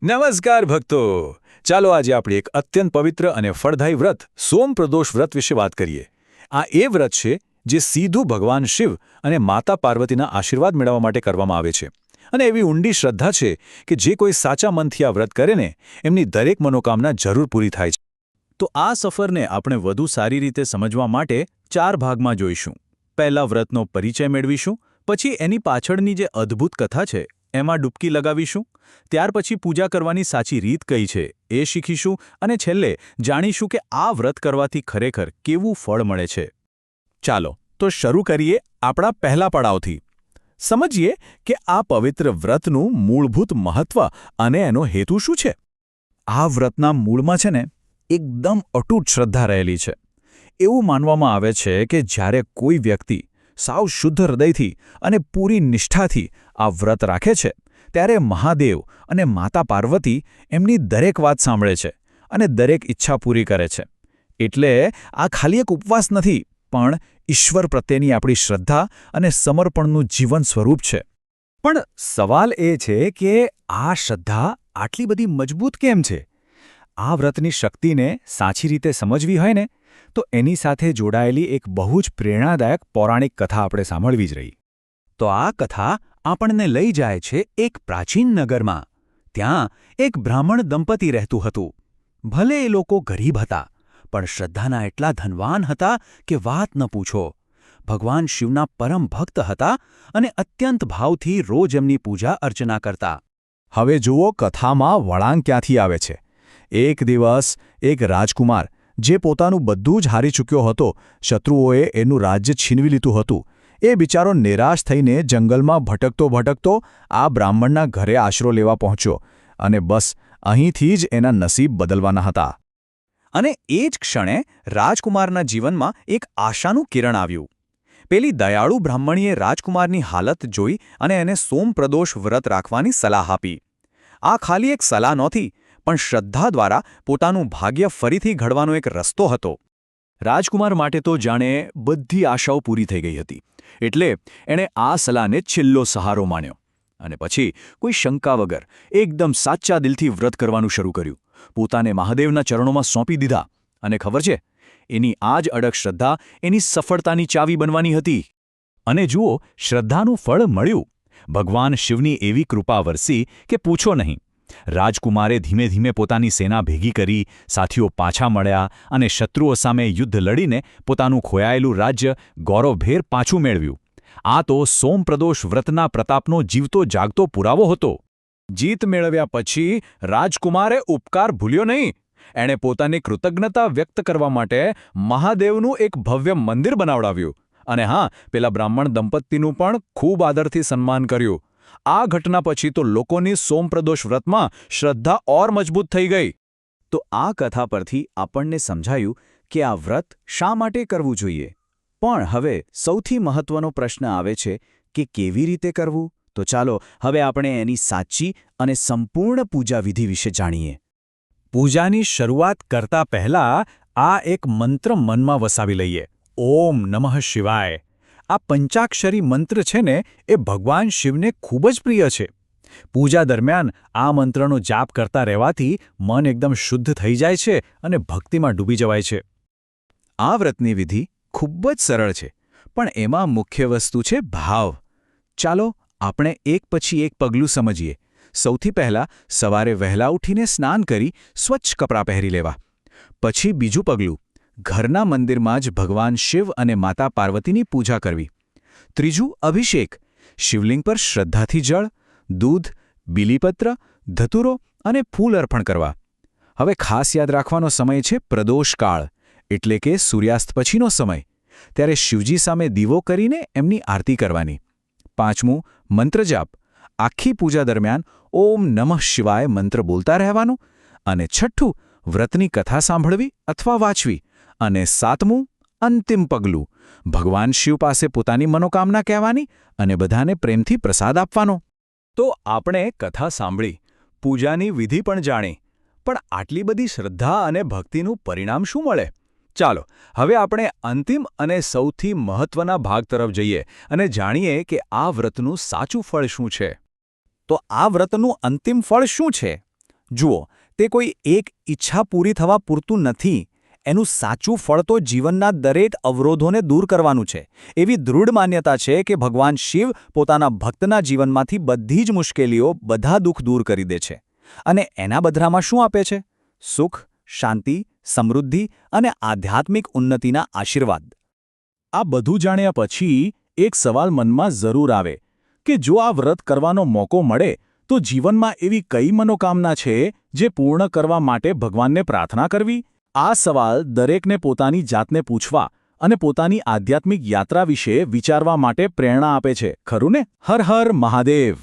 નમસ્કાર ભક્તો. ચાલો આજે આપણે એક અત્યંત પવિત્ર અને ફળદાયી વ્રત સોમ પ્રદોષ વ્રત વિશે વાત કરીએ. આ એ વ્રત છે જે સીધું ભગવાન શિવ અને માતા પાર્વતીના આશીર્વાદ મેળવવા માટે કરવામાં આવે છે. અને એવી ઊંડી શ્રદ્ધા છે કે જે કોઈ સાચા મનથી આ વ્રત કરે ને એમની દરેક મનોકામના જરૂર પૂરી થાય છે. તો આ સફરને આપણે વધુ સારી રીતે સમજવા માટે 4 ભાગમાં જોઈશું. પહેલા વ્રતનો પરિચય મેળવીશું, પછી એની પાછળની જે અદ્ભુત કથા છે એમાં ડૂબકી લગાવીશું, ત્યાર પછી પૂજા કરવાની સાચી રીત કઈ છે એ શીખીશું અને છેલ્લે જાણીશું કે આ વ્રત કરવાથી ખરેખર કેવું ફળ મળે છે. ચાલો તો શરૂ કરીએ આપણા પહેલા પડાવથી. સમજીએ કે આ પવિત્ર વ્રતનું મૂળભૂત મહત્વ અને એનો હેતુ શું છે. આ વ્રતના મૂળમાં છે ને એકદમ અતૂટ શ્રદ્ધા રહેલી છે. એવું માનવામાં આવે છે કે જ્યારે કોઈ વ્યક્તિ સાવ શુદ્ધ હૃદયથી અને પૂરી નિષ્ઠાથી આ વ્રત રાખે છે ત્યારે મહાદેવ અને માતા પાર્વતી એમની દરેક વાત સાંભળે છે અને દરેક ઈચ્છા પૂરી કરે છે. એટલે આ ખાલી એક ઉપવાસ નથી, પણ ઈશ્વર પ્રત્યેની આપણી શ્રદ્ધા અને સમર્પણનું જીવન સ્વરૂપ છે. પણ સવાલ એ છે કે આ શ્રદ્ધા આટલી બધી મજબૂત કેમ છે? આ વ્રતની શક્તિને સાચી રીતે સમજવી હોય ને તો એની સાથે જોડાયેલી એક બહુ જ પ્રેરણાદાયક પૌરાણિક કથા આપણે સાંભળવી જ રહી. તો આ કથા આપણને લઈ જાય છે એક પ્રાચીન નગરમાં. ત્યાં એક બ્રાહ્મણ દંપતી રહેતું હતું. ભલે એ લોકો ગરીબ હતા, પણ શ્રદ્ધાના એટલા ધનવાન હતા કે વાત ન પૂછો. ભગવાન શિવના પરમ ભક્ત હતા અને અત્યંત ભાવથી રોજ એમની પૂજા અર્ચના કરતા. હવે જુઓ કથામાં વળાંક ક્યાંથી આવે છે. એક દિવસ એક રાજકુમાર જે પોતાનું બધું જ હારી ચૂક્યો હતો, શત્રુઓએ એનું રાજ્ય છીનવી લીધું હતું, એ બિચારો નિરાશ થઈને જંગલમાં ભટકતો ભટકતો આ બ્રાહ્મણના ઘરે આશરો લેવા પહોંચ્યો અને બસ અહીંથી જ એના નસીબ બદલવાના હતા. અને એ જ ક્ષણે રાજકુમારના જીવનમાં એક આશાનું કિરણ આવ્યું. પેલી દયાળુ બ્રાહ્મણીએ રાજકુમારની હાલત જોઈ અને એને સોમપ્રદોષ વ્રત રાખવાની સલાહ આપી. આ ખાલી એક સલાહ નહોતી, પણ શ્રદ્ધા દ્વારા પોતાનું ભાગ્ય ફરીથી ઘડવાનો એક રસ્તો હતો. રાજકુમાર માટે તો જાણે બધી આશાઓ પૂરી થઈ ગઈ હતી. એટલે એણે આ સલાહને છેલ્લો સહારો માન્યો અને પછી કોઈ શંકા વગર એકદમ સાચા દિલથી વ્રત કરવાનું શરૂ કર્યું. પોતાને મહાદેવના ચરણોમાં સોંપી દીધા. અને ખબર છે, એની આ જ અડગ શ્રદ્ધા એની સફળતાની ચાવી બનવાની હતી. અને જુઓ, શ્રદ્ધાનું ફળ મળ્યું. ભગવાન શિવની એવી કૃપા વરસી કે પૂછો નહીં. રાજકુમારે ધીમે ધીમે પોતાની સેના ભેગી કરી, સાથીઓ પાછા મળ્યા અને શત્રુઓ સામે યુદ્ધ લડીને પોતાનું ખોયાયેલું રાજ્ય ગૌરવભેર પાછું મેળવ્યું. આ તો સોમપ્રદોષ વ્રતના પ્રતાપનો જીવતો જાગતો પુરાવો હતો. જીત મેળવ્યા પછી રાજકુમારે ઉપકાર ભૂલ્યો નહીં. એણે પોતાની કૃતજ્ઞતા વ્યક્ત કરવા માટે મહાદેવનું એક ભવ્ય મંદિર બનાવડાવ્યું. અને હા, પેલા બ્રાહ્મણ દંપતીનું પણ ખૂબ આદરથી સન્માન કર્યું. આ ઘટના પછી તો લોકોની સોમપ્રદોષ વ્રતમાં શ્રદ્ધા ઓર મજબૂત થઈ ગઈ. તો આ કથા પરથી આપણને સમજાયું કે આ વ્રત શા માટે કરવું જોઈએ. પણ હવે સૌથી મહત્વનો પ્રશ્ન આવે છે કે કેવી રીતે કરવું? તો ચાલો હવે આપણે એની સાચી અને સંપૂર્ણ પૂજા વિધિ વિશે જાણીએ. પૂજાની શરૂઆત કરતા પહેલા આ એક મંત્ર મનમાં વસાવી લઈએ. ઓમ નમઃ શિવાય. આ પંચાક્ષરી મંત્ર છે ને એ ભગવાન શિવને ખૂબ જ પ્રિય છે. પૂજા દરમિયાન આ મંત્રનો જાપ કરતા રહેવાથી મન એકદમ શુદ્ધ થઈ જાય છે અને ભક્તિમાં ડૂબી જવાય છે. આ વ્રતની વિધિ ખૂબ જ સરળ છે, પણ એમાં મુખ્ય વસ્તુ છે ભાવ. ચાલો આપણે એક પછી એક પગલું સમજીએ. સૌથી પહેલાં સવારે વહેલા ઉઠીને સ્નાન કરી સ્વચ્છ કપડાં પહેરી લેવા. પછી બીજું પગલું, ઘરના મંદિરમાં જ ભગવાન શિવ અને માતા પાર્વતીની પૂજા કરવી. ત્રીજું, અભિષેક. શિવલિંગ પર શ્રદ્ધાથી જળ, દૂધ, બીલીપત્ર, ધતુરો અને ફૂલ અર્પણ કરવા. હવે ખાસ યાદ રાખવાનો સમય છે પ્રદોષકાળ, એટલે કે સૂર્યાસ્ત પછીનો સમય. ત્યારે શિવજી સામે દીવો કરીને એમની આરતી કરવાની. પાંચમું, મંત્રજાપ. આખી પૂજા દરમિયાન ઓમ નમઃ શિવાય મંત્ર બોલતા રહેવાનું. અને છઠ્ઠું, વ્રતની કથા સાંભળવી અથવા વાંચવી. અને સાતમું, અંતિમ પગલું, ભગવાન શિવ પાસે પોતાની મનોકામના કહેવાની અને બધાને પ્રેમથી પ્રસાદ આપવાનો. તો આપણે કથા સાંભળી, પૂજાની વિધિ પણ જાણી, પણ આટલી બધી શ્રદ્ધા અને ભક્તિનું પરિણામ શું મળે? ચાલો હવે આપણે અંતિમ અને સૌથી મહત્વના ભાગ તરફ જઈએ અને જાણીએ કે આ વ્રતનું સાચું ફળ શું છે. તો આ વ્રતનું અંતિમ ફળ શું છે? જુઓ, તે કોઈ એક ઈચ્છા પૂરી થવા પૂરતું નથી. એનું સાચું ફળ તો જીવનના દરેક અવરોધોને દૂર કરવાનું છે. એવી દૃઢ માન્યતા છે કે ભગવાન શિવ પોતાના ભક્તના જીવનમાંથી બધી જ મુશ્કેલીઓ, બધા દુઃખ દૂર કરી દે છે. અને એના બદલામાં શું આપે છે? સુખ, શાંતિ, સમૃદ્ધિ અને આધ્યાત્મિક ઉન્નતિના આશીર્વાદ. આ બધું જાણ્યા પછી એક સવાલ મનમાં જરૂર આવે કે જો આ વ્રત કરવાનો મોકો મળે તો જીવનમાં એવી કઈ મનોકામના છે જે પૂર્ણ કરવા માટે ભગવાનને પ્રાર્થના કરવી? આ સવાલ દરેકને પોતાની જાતને પૂછવા અને પોતાની આધ્યાત્મિક યાત્રા વિશે વિચારવા માટે પ્રેરણા આપે છે, ખરું ને? હર હર મહાદેવ.